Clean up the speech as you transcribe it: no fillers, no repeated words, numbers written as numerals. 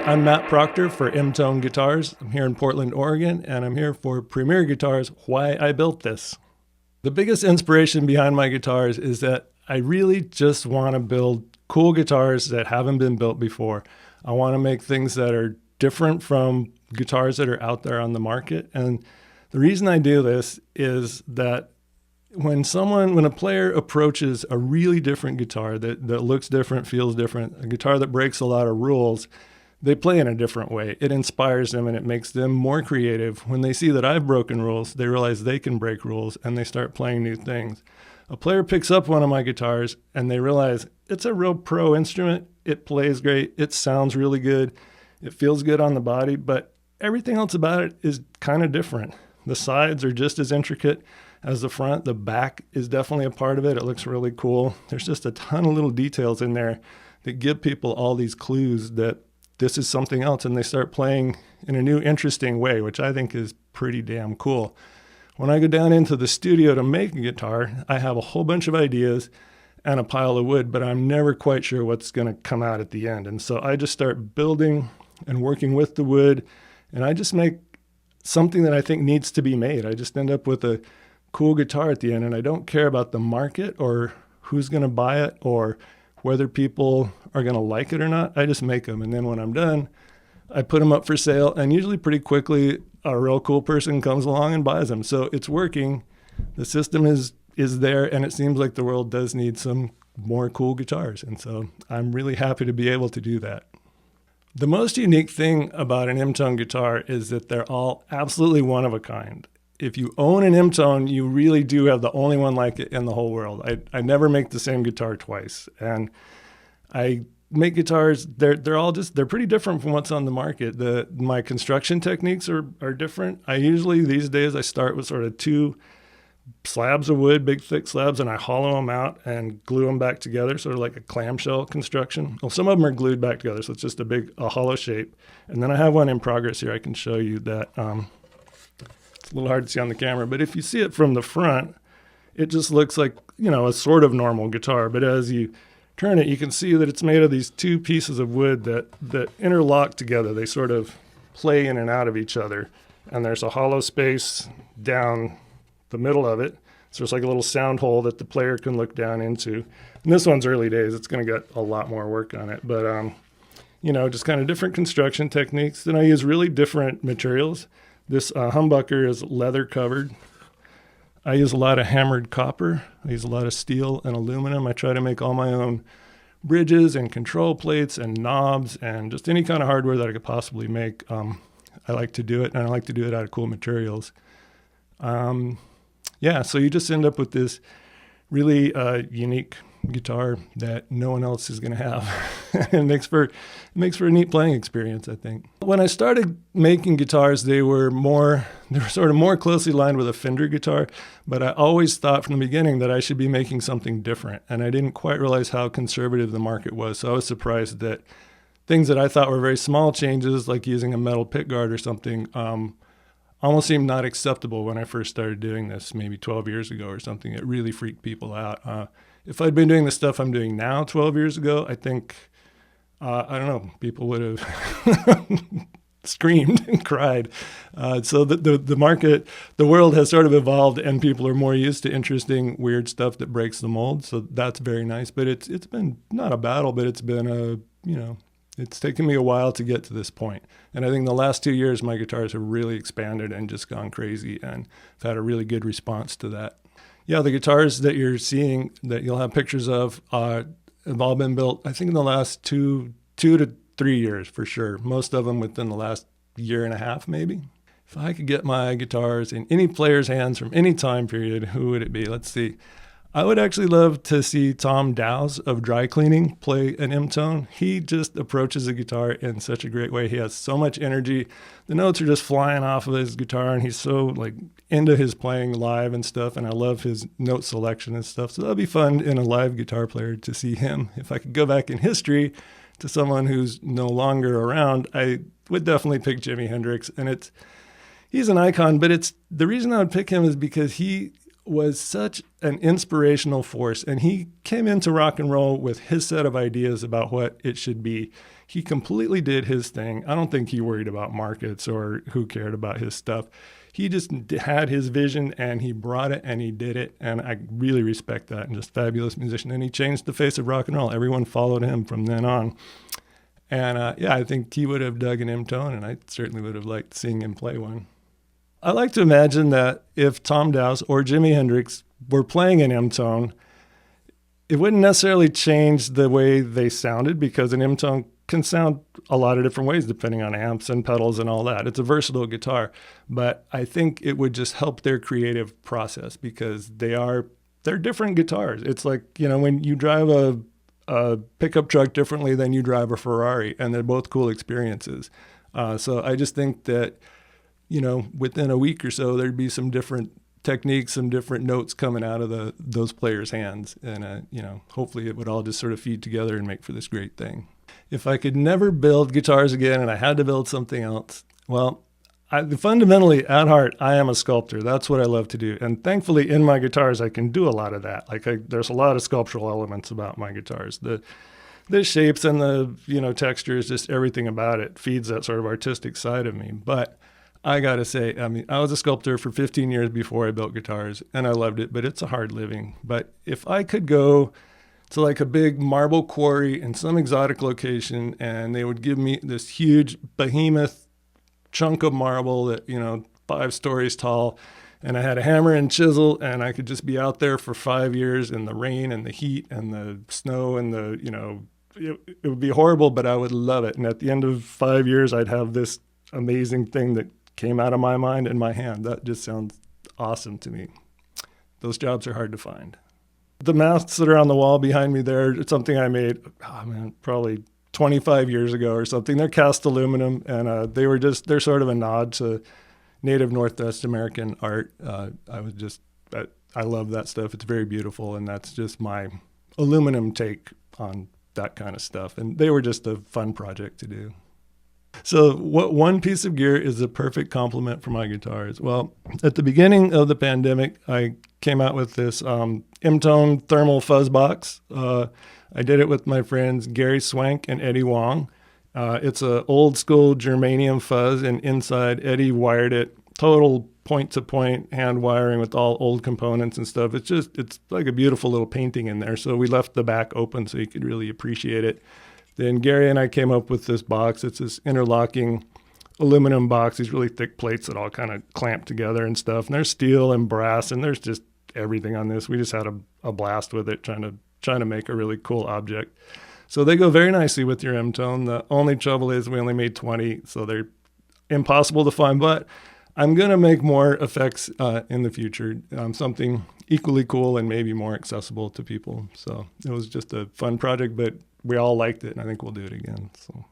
I'm Matt Proctor for M-Tone Guitars. I'm here in Portland, Oregon, and I'm here for Premier Guitars, Why I Built This. The biggest inspiration behind my guitars is that I really just want to build cool guitars that haven't been built before. I want to make things that are different from guitars that are out there on the market. And the reason I do this is that when a player approaches a really different guitar that looks different, feels different, a guitar that breaks a lot of rules, they play in a different way. It inspires them and it makes them more creative. When they see that I've broken rules, they realize they can break rules and they start playing new things. A player picks up one of my guitars and they realize it's a real pro instrument. It plays great. It sounds really good. It feels good on the body, but everything else about it is kind of different. The sides are just as intricate as the front. The back is definitely a part of it. It looks really cool. There's just a ton of little details in there that give people all these clues that this is something else, and they start playing in a new, interesting way, which I think is pretty damn cool. When I go down into the studio to make a guitar, I have a whole bunch of ideas and a pile of wood, but I'm never quite sure what's going to come out at the end. And so I just start building and working with the wood, and I just make something that I think needs to be made. I just end up with a cool guitar at the end, and I don't care about the market or who's going to buy it or whether people are going to like it or not. I just make them, and then when I'm done, I put them up for sale, and usually pretty quickly a real cool person comes along and buys them. So it's working. The system is there, and it seems like the world does need some more cool guitars, and so I'm really happy to be able to do that. The most unique thing about an M-Tone guitar is that they're all absolutely one of a kind. If you own an M-Tone, you really do have the only one like it in the whole world. I never make the same guitar twice. And I make guitars, they're pretty different from what's on the market. My construction techniques are different. I usually, these days, I start with sort of two slabs of wood, big thick slabs, and I hollow them out and glue them back together, sort of like a clamshell construction. Well, some of them are glued back together, so it's just a hollow shape. And then I have one in progress here I can show you that. It's a little hard to see on the camera, but if you see it from the front, it just looks like, a sort of normal guitar. But as you turn it, you can see that it's made of these two pieces of wood that interlock together. They sort of play in and out of each other. And there's a hollow space down the middle of it. So it's like a little sound hole that the player can look down into. And this one's early days. It's going to get a lot more work on it. But, just kind of different construction techniques. Then I use really different materials. This humbucker is leather covered. I use a lot of hammered copper. I use a lot of steel and aluminum. I try to make all my own bridges and control plates and knobs and just any kind of hardware that I could possibly make. I like to do it, and I like to do it out of cool materials. So you just end up with this really unique guitar that no one else is going to have. It makes for a neat playing experience, I think. When I started making guitars, they were sort of more closely lined with a Fender guitar, but I always thought from the beginning that I should be making something different, and I didn't quite realize how conservative the market was. So I was surprised that things that I thought were very small changes, like using a metal pickguard or something, almost seemed not acceptable when I first started doing this, maybe 12 years ago or something. It really freaked people out. If I'd been doing the stuff I'm doing now 12 years ago, I think, I don't know, people would have screamed and cried. So the market, the world has sort of evolved, and people are more used to interesting, weird stuff that breaks the mold. So that's very nice. But it's been not a battle, but it's been it's taken me a while to get to this point. And I think the last 2 years, my guitars have really expanded and just gone crazy, and I've had a really good response to that. Yeah, the guitars that you're seeing, that you'll have pictures of, have all been built, I think, in the last two to 3 years for sure. Most of them within the last year and a half, maybe. If I could get my guitars in any player's hands from any time period, who would it be? Let's see. I would actually love to see Tom Dowse of Dry Cleaning play an M-Tone. He just approaches the guitar in such a great way. He has so much energy. The notes are just flying off of his guitar, and he's so into his playing live and stuff, and I love his note selection and stuff. So that'd be fun in a live guitar player to see him. If I could go back in history to someone who's no longer around, I would definitely pick Jimi Hendrix. And he's an icon, but the reason I would pick him is because he was such an inspirational force, and he came into rock and roll with his set of ideas about what it should be. He completely did his thing. I don't think he worried about markets or who cared about his stuff. He just had his vision and he brought it and he did it. And I really respect that, and just fabulous musician. And he changed the face of rock and roll. Everyone followed him from then on. And I think he would have dug an M-tone, and I certainly would have liked seeing him play one. I like to imagine that if Tom Dowse or Jimi Hendrix were playing an M-tone, it wouldn't necessarily change the way they sounded, because an M-tone can sound a lot of different ways depending on amps and pedals and all that. It's a versatile guitar, but I think it would just help their creative process, because they're different guitars. It's like, when you drive a pickup truck differently than you drive a Ferrari, and they're both cool experiences. So I just think that, within a week or so, there'd be some different techniques, some different notes coming out of those players' hands. And, hopefully it would all just sort of feed together and make for this great thing. If I could never build guitars again and I had to build something else, well, fundamentally at heart, I am a sculptor. That's what I love to do. And thankfully in my guitars, I can do a lot of that. There's a lot of sculptural elements about my guitars. The shapes and the, textures, just everything about it feeds that sort of artistic side of me. But I got to say, I was a sculptor for 15 years before I built guitars, and I loved it, but it's a hard living. But if I could go to like a big marble quarry in some exotic location, and they would give me this huge behemoth chunk of marble that, 5 stories tall, and I had a hammer and chisel, and I could just be out there for 5 years in the rain and the heat and the snow and it would be horrible, but I would love it. And at the end of 5 years, I'd have this amazing thing that came out of my mind in my hand. That just sounds awesome to me. Those jobs are hard to find. The masks that are on the wall behind me there, it's something I made, probably 25 years ago or something. They're cast aluminum, and they're sort of a nod to native Northwest American art. I love that stuff. It's very beautiful, and that's just my aluminum take on that kind of stuff. And they were just a fun project to do. So what one piece of gear is a perfect complement for my guitars? Well, at the beginning of the pandemic, I came out with this M-tone thermal fuzz box. I did it with my friends Gary Swank and Eddie Wong. It's an old school germanium fuzz, and inside Eddie wired it total point-to-point hand wiring with all old components and stuff. It's like a beautiful little painting in there. So we left the back open so you could really appreciate it. Then Gary and I came up with this box. It's this interlocking aluminum box, these really thick plates that all kind of clamp together and stuff. And there's steel and brass, and there's just everything on this. We just had a blast with it, trying to make a really cool object. So they go very nicely with your M-tone. The only trouble is we only made 20, so they're impossible to find. But I'm going to make more effects in the future, something equally cool and maybe more accessible to people. So it was just a fun project, but we all liked it, and I think we'll do it again. So.